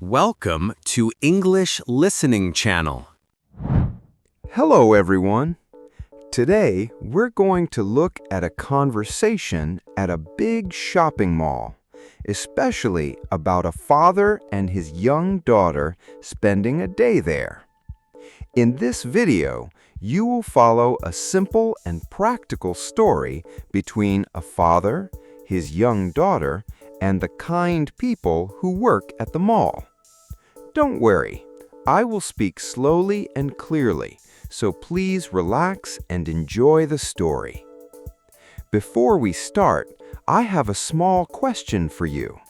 Welcome to English Listening Channel. Hello, everyone. Today, we're going to look at a conversation at a big shopping mall, especially about a father and his young daughter spending a day there. In this video, you will follow a simple and practical story between a father, his young daughter, and the kind people who work at the mall. Don't worry, I will speak slowly and clearly, so please relax and enjoy the story. Before we start, I have a small question for you.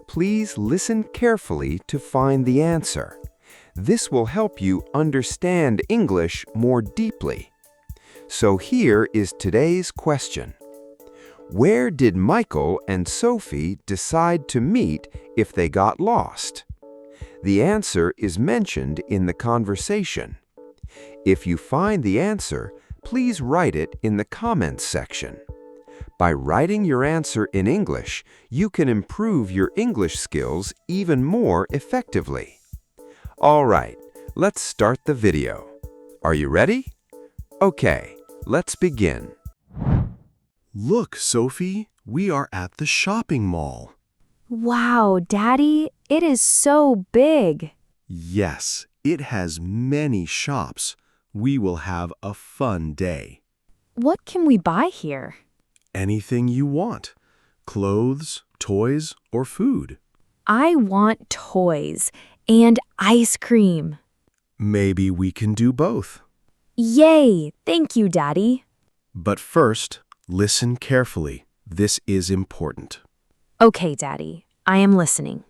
Please listen carefully to find the answer. This will help you understand English more deeply. So here is today's question. Where did Michael and Sophie decide to meet if they got lost? The answer is mentioned in the conversation. If you find the answer, please write it in the comments section. By writing your answer in English, you can improve your English skills even more effectively. All right, let's start the video. Are you ready? Okay, let's begin. Look, Sophie, we are at the shopping mall. Wow, Daddy, it is so big. Yes, it has many shops. We will have a fun day. What can we buy here? Anything you want. Clothes, toys, or food. I want toys and ice cream. Maybe we can do both. Yay! Thank you, Daddy. But first, listen carefully. This is important. Okay, Daddy, I am listening.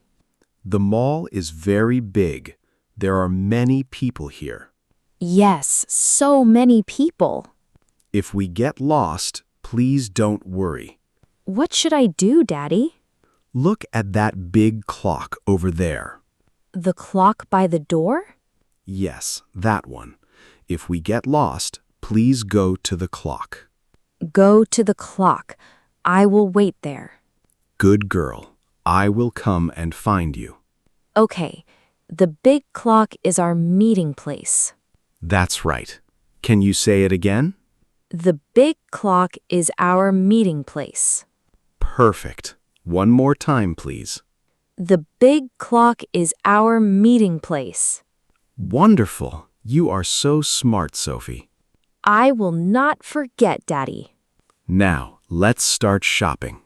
The mall is very big. There are many people here. Yes, so many people. If we get lost, please don't worry. What should I do, Daddy? Look at that big clock over there. The clock by the door? Yes, that one. If we get lost, please go to the clock. Go to the clock. I will wait there. Good girl. I will come and find you. Okay, the big clock is our meeting place. That's right. Can you say it again? The big clock is our meeting place. Perfect. One more time, please. The big clock is our meeting place. Wonderful. You are so smart, Sophie. I will not forget, Daddy. Now, let's start shopping.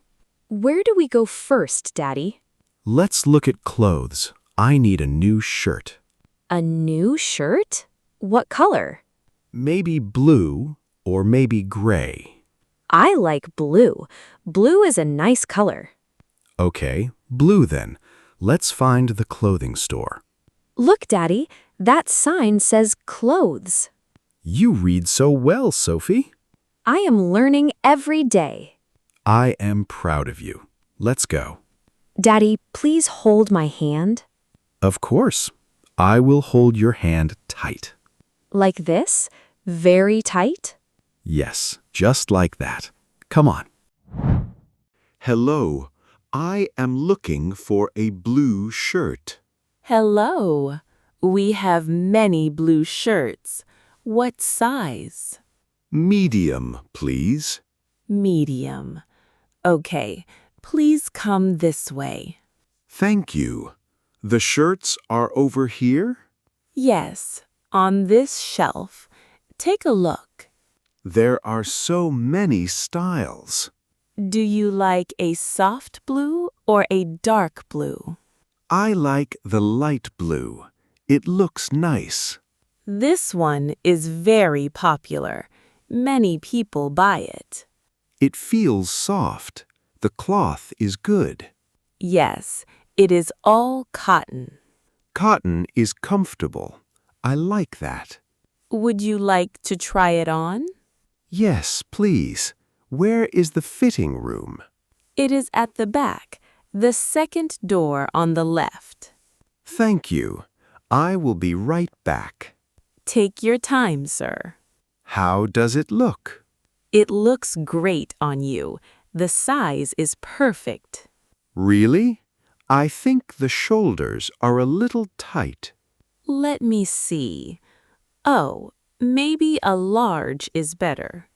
Where do we go first, Daddy? Let's look at clothes. I need a new shirt. A new shirt? What color? Maybe blue or maybe gray. I like blue. Blue is a nice color. Okay, blue then. Let's find the clothing store. Look, Daddy, that sign says clothes. You read so well, Sophie. I am learning every day. I am proud of you. Let's go. Daddy, please hold my hand. Of course. I will hold your hand tight. Like this? Very tight? Yes, just like that. Come on. Hello, I am looking for a blue shirt. Hello. We have many blue shirts. What size? Medium, please. Medium. Okay, please come this way. Thank you. The shirts are over here? Yes, on this shelf. Take a look. There are so many styles. Do you like a soft blue or a dark blue? I like the light blue. It looks nice. This one is very popular. Many people buy it. It feels soft. The cloth is good. Yes, it is all cotton. Cotton is comfortable. I like that. Would you like to try it on? Yes, please. Where is the fitting room? It is at the back, the second door on the left. Thank you. I will be right back. Take your time, sir. How does it look? It looks great on you. The size is perfect. Really? I think the shoulders are a little tight. Let me see. Oh, maybe a large is better.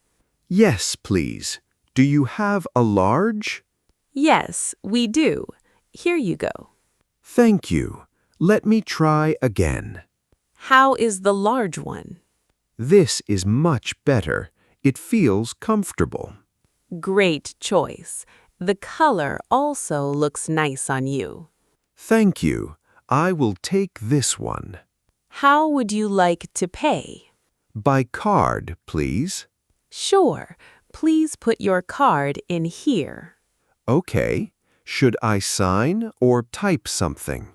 Yes, please. Do you have a large? Yes, we do. Here you go. Thank you. Let me try again. How is the large one? This is much better. It feels comfortable. Great choice. The color also looks nice on you. Thank you. I will take this one. How would you like to pay? By card, please. Sure. Please put your card in here. Okay. Should I sign or type something?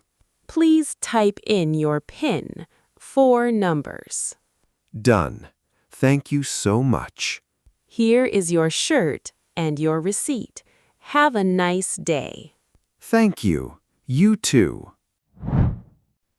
Please type in your PIN, 4 numbers. Done. Thank you so much. Here is your shirt and your receipt. Have a nice day. Thank you. You too.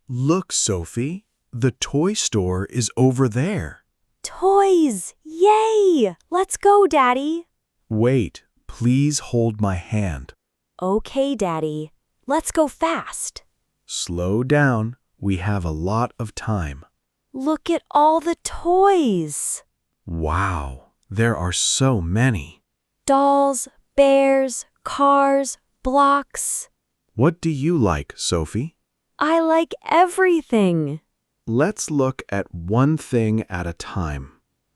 Look, Sophie, the toy store is over there. Toys! Yay! Let's go, Daddy. Wait, please hold my hand. Okay, Daddy. Let's go fast. Slow down. We have a lot of time. Look at all the toys. Wow, there are so many. Dolls, bears, cars, blocks. What do you like, Sophie? I like everything. Let's look at one thing at a time.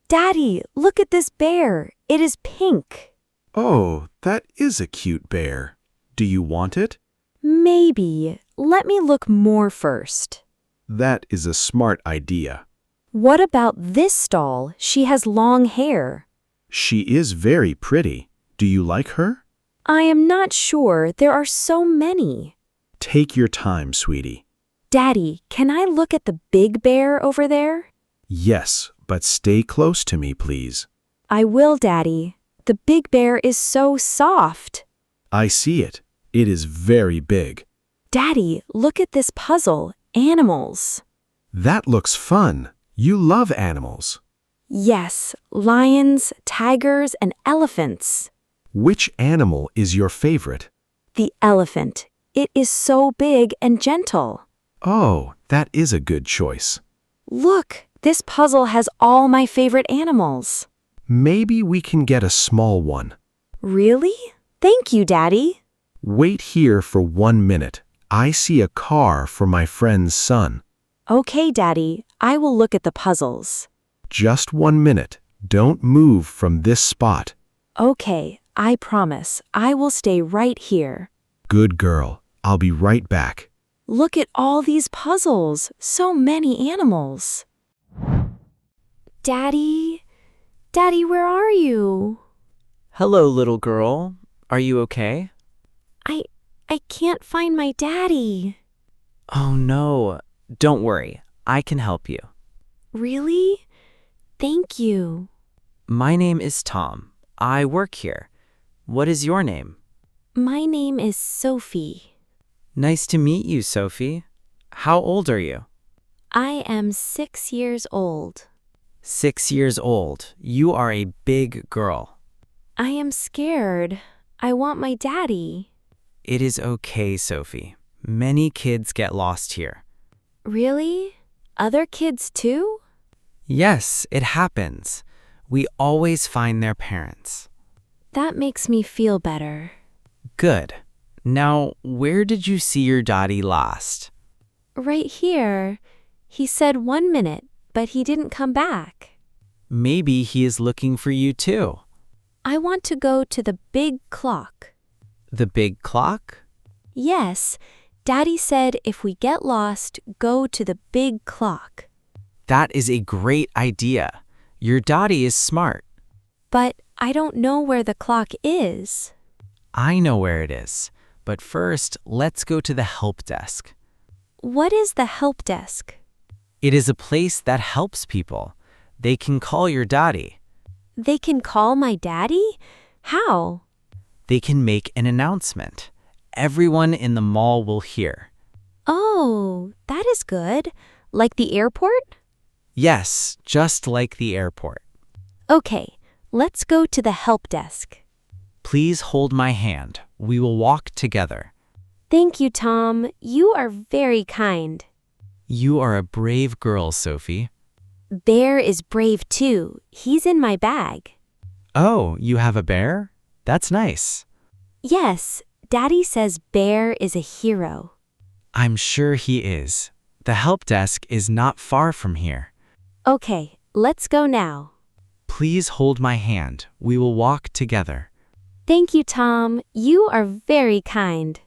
Daddy, look at this bear. It is pink. Oh, that is a cute bear. Do you want it? Maybe. Let me look more first. That is a smart idea. What about this doll? She has long hair. She is very pretty. Do you like her? I am not sure. There are so many. Take your time, sweetie. Daddy, can I look at the big bear over there? Yes, but stay close to me, please. I will, Daddy. The big bear is so soft. I see it. It is very big. Daddy, look at this puzzle. Animals. That looks fun. You love animals. Yes, lions, tigers, and elephants. Which animal is your favorite? The elephant. It is so big and gentle. Oh, that is a good choice. Look, this puzzle has all my favorite animals. Maybe we can get a small one. Really? Thank you, Daddy. Wait here for 1 minute. I see a car for my friend's son. Okay, Daddy. I will look at the puzzles. Just 1 minute. Don't move from this spot. Okay, I promise. I will stay right here. Good girl. I'll be right back. Look at all these puzzles. So many animals. Daddy? Daddy, where are you? Hello, little girl. Are you okay? I can't find my daddy. Oh, no. Don't worry. I can help you. Really? Thank you. My name is Tom. I work here. What is your name? My name is Sophie. Nice to meet you, Sophie. How old are you? I am 6 years old. 6 years old. You are a big girl. I am scared. I want my daddy. It is okay, Sophie. Many kids get lost here. Really? Other kids too? Yes, it happens. We always find their parents. That makes me feel better. Good. Now, where did you see your daddy last? Right here. He said 1 minute, but he didn't come back. Maybe he is looking for you too. I want to go to the big clock. The big clock? Yes, Daddy said if we get lost, go to the big clock. That is a great idea. Your daddy is smart. But I don't know where the clock is. I know where it is. But first, let's go to the help desk. What is the help desk? It is a place that helps people. They can call your daddy. They can call my daddy? How? They can make an announcement. Everyone in the mall will hear. Oh, that is good. Like the airport? Yes, just like the airport. Okay, let's go to the help desk. Please hold my hand. We will walk together. Thank you, Tom. You are very kind. You are a brave girl, Sophie. Bear is brave too. He's in my bag. Oh, you have a bear? That's nice. Yes, Daddy says Bear is a hero. I'm sure he is. The help desk is not far from here. Okay, let's go now. Please hold my hand. We will walk together. Thank you, Tom. You are very kind.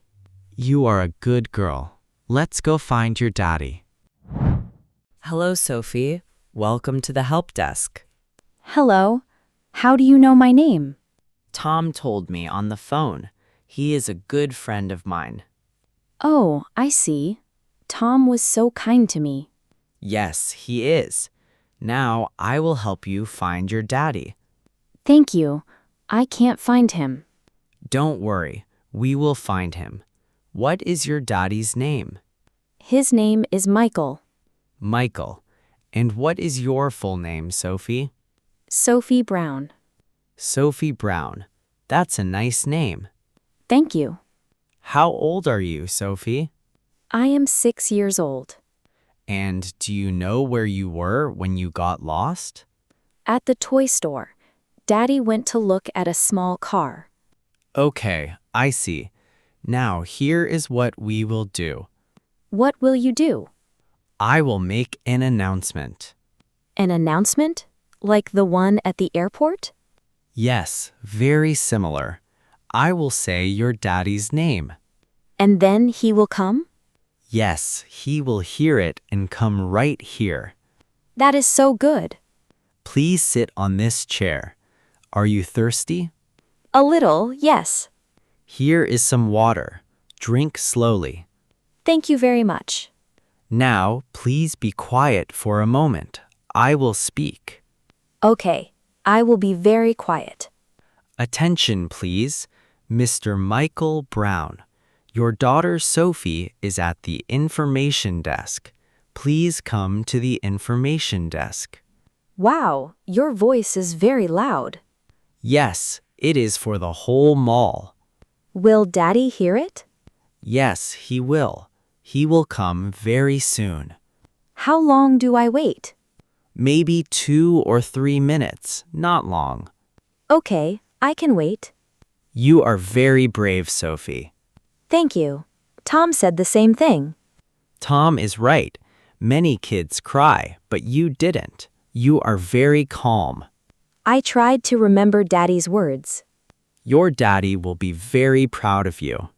You are a good girl. Let's go find your daddy. Hello, Sophie. Welcome to the help desk. Hello. How do you know my name? Tom told me on the phone. He is a good friend of mine. Oh, I see. Tom was so kind to me. Yes, he is. Now I will help you find your daddy. Thank you. I can't find him. Don't worry. We will find him. What is your daddy's name? His name is Michael. Michael. And what is your full name, Sophie? Sophie Brown. Sophie Brown. That's a nice name. Thank you. How old are you, Sophie? I am 6 years old. And do you know where you were when you got lost? At the toy store, Daddy went to look at a small car. Okay, I see. Now here is what we will do. What will you do? I will make an announcement. An announcement? Like the one at the airport? Yes, very similar. I will say your daddy's name. And then he will come? Yes, he will hear it and come right here. That is so good. Please sit on this chair. Are you thirsty? A little, yes. Here is some water. Drink slowly. Thank you very much. Now, please be quiet for a moment. I will speak. Okay, I will be very quiet. Attention, please. Mr. Michael Brown. Your daughter Sophie is at the information desk. Please come to the information desk. Wow, your voice is very loud. Yes, it is for the whole mall. Will Daddy hear it? Yes, he will. He will come very soon. How long do I wait? Maybe 2 or 3 minutes, not long. Okay, I can wait. You are very brave, Sophie. Thank you. Tom said the same thing. Tom is right. Many kids cry, but you didn't. You are very calm. I tried to remember Daddy's words. Your daddy will be very proud of you.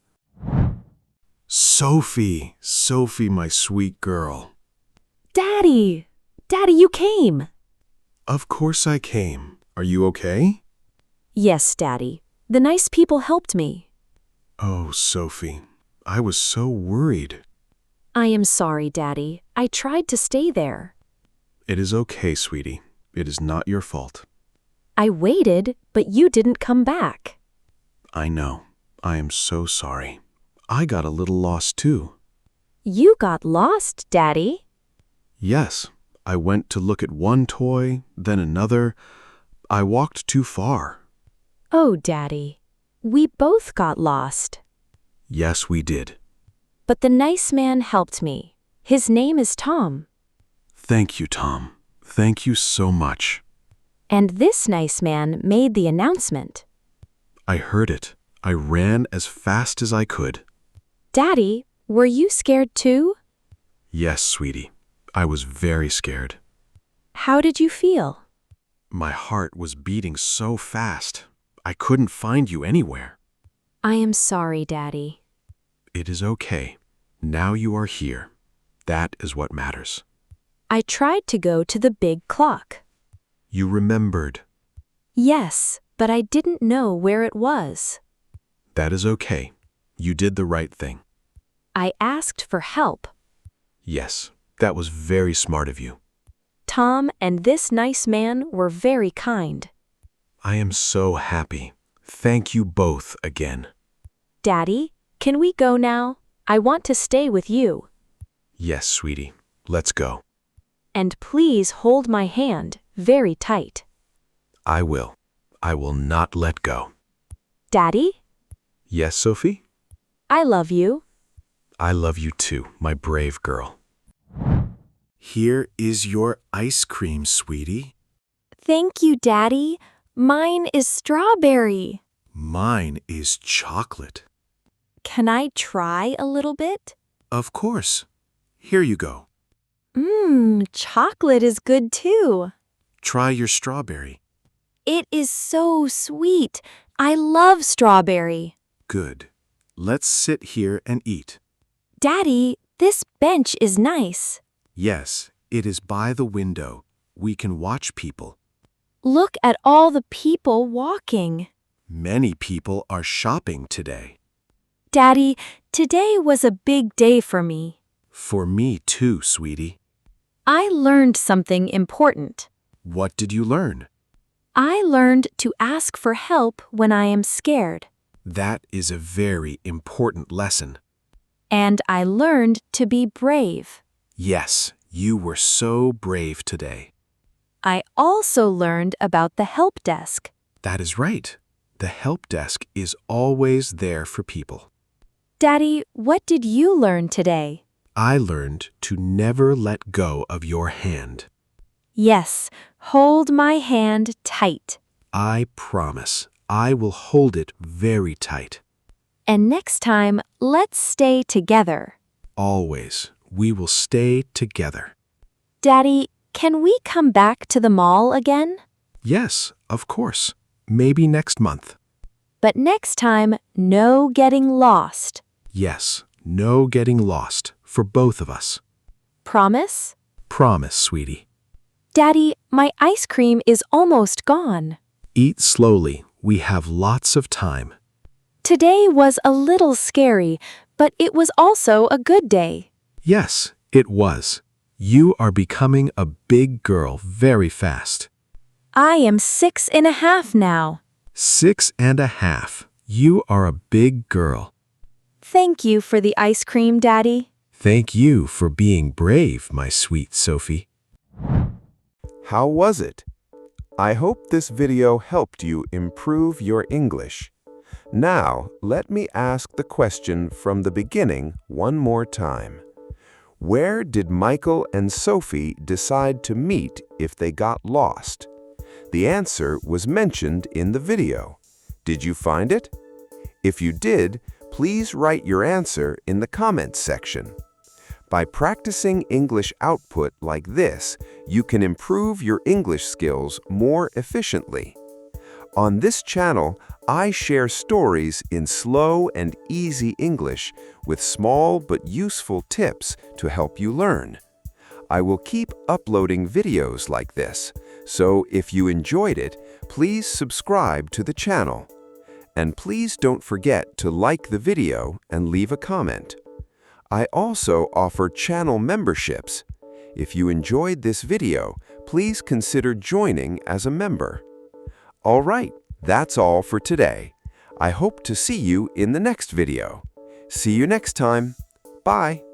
Sophie, Sophie, my sweet girl. Daddy! Daddy, you came! Of course I came. Are you okay? Yes, Daddy. The nice people helped me. Oh, Sophie, I was so worried. I am sorry, Daddy. I tried to stay there. It is okay, sweetie. It is not your fault. I waited, but you didn't come back. I know. I am so sorry. I got a little lost too. You got lost, Daddy? Yes, I went to look at one toy, then another. I walked too far. Oh, Daddy. We both got lost. Yes, we did. But the nice man helped me. His name is Tom. Thank you, Tom. Thank you so much. And this nice man made the announcement. I heard it. I ran as fast as I could. Daddy, were you scared too? Yes, sweetie. I was very scared. How did you feel? My heart was beating so fast. I couldn't find you anywhere. I am sorry, Daddy. It is okay. Now you are here. That is what matters. I tried to go to the big clock. You remembered. Yes, but I didn't know where it was. That is okay. You did the right thing. I asked for help. Yes, that was very smart of you. Tom and this nice man were very kind. I am so happy. Thank you both again. Daddy, can we go now? I want to stay with you. Yes, sweetie. Let's go. And please hold my hand very tight. I will. I will not let go. Daddy? Yes, Sophie? I love you. I love you too, my brave girl. Here is your ice cream, sweetie. Thank you, Daddy. Mine is strawberry. Mine is chocolate. Can I try a little bit? Of course. Here you go. Chocolate is good too. Try your strawberry. It is so sweet. I love strawberry. Good. Let's sit here and eat. Daddy, this bench is nice. Yes, it is by the window. We can watch people. Look at all the people walking. Many people are shopping today. Daddy, today was a big day for me. For me too, sweetie. I learned something important. What did you learn? I learned to ask for help when I am scared. That is a very important lesson. And I learned to be brave. Yes, you were so brave today. I also learned about the help desk. That is right. The help desk is always there for people. Daddy, what did you learn today? I learned to never let go of your hand. Yes, hold my hand tight. I promise I will hold it very tight. And next time, let's stay together. Always, we will stay together. Daddy, can we come back to the mall again? Yes, of course. Maybe next month. But next time, no getting lost. Yes, no getting lost for both of us. Promise? Promise, sweetie. Daddy, my ice cream is almost gone. Eat slowly. We have lots of time. Today was a little scary, but it was also a good day. Yes, it was. You are becoming a big girl very fast. I am 6.5 now. 6.5. You are a big girl. Thank you for the ice cream, Daddy. Thank you for being brave, my sweet Sophie. How was it? I hope this video helped you improve your English. Now, let me ask the question from the beginning one more time. Where did Michael and Sophie decide to meet if they got lost? The answer was mentioned in the video. Did you find it? If you did, please write your answer in the comments section. By practicing English output like this, you can improve your English skills more efficiently. On this channel, I share stories in slow and easy English with small but useful tips to help you learn. I will keep uploading videos like this, so if you enjoyed it, please subscribe to the channel. And please don't forget to like the video and leave a comment. I also offer channel memberships. If you enjoyed this video, please consider joining as a member. All right, that's all for today. I hope to see you in the next video. See you next time. Bye.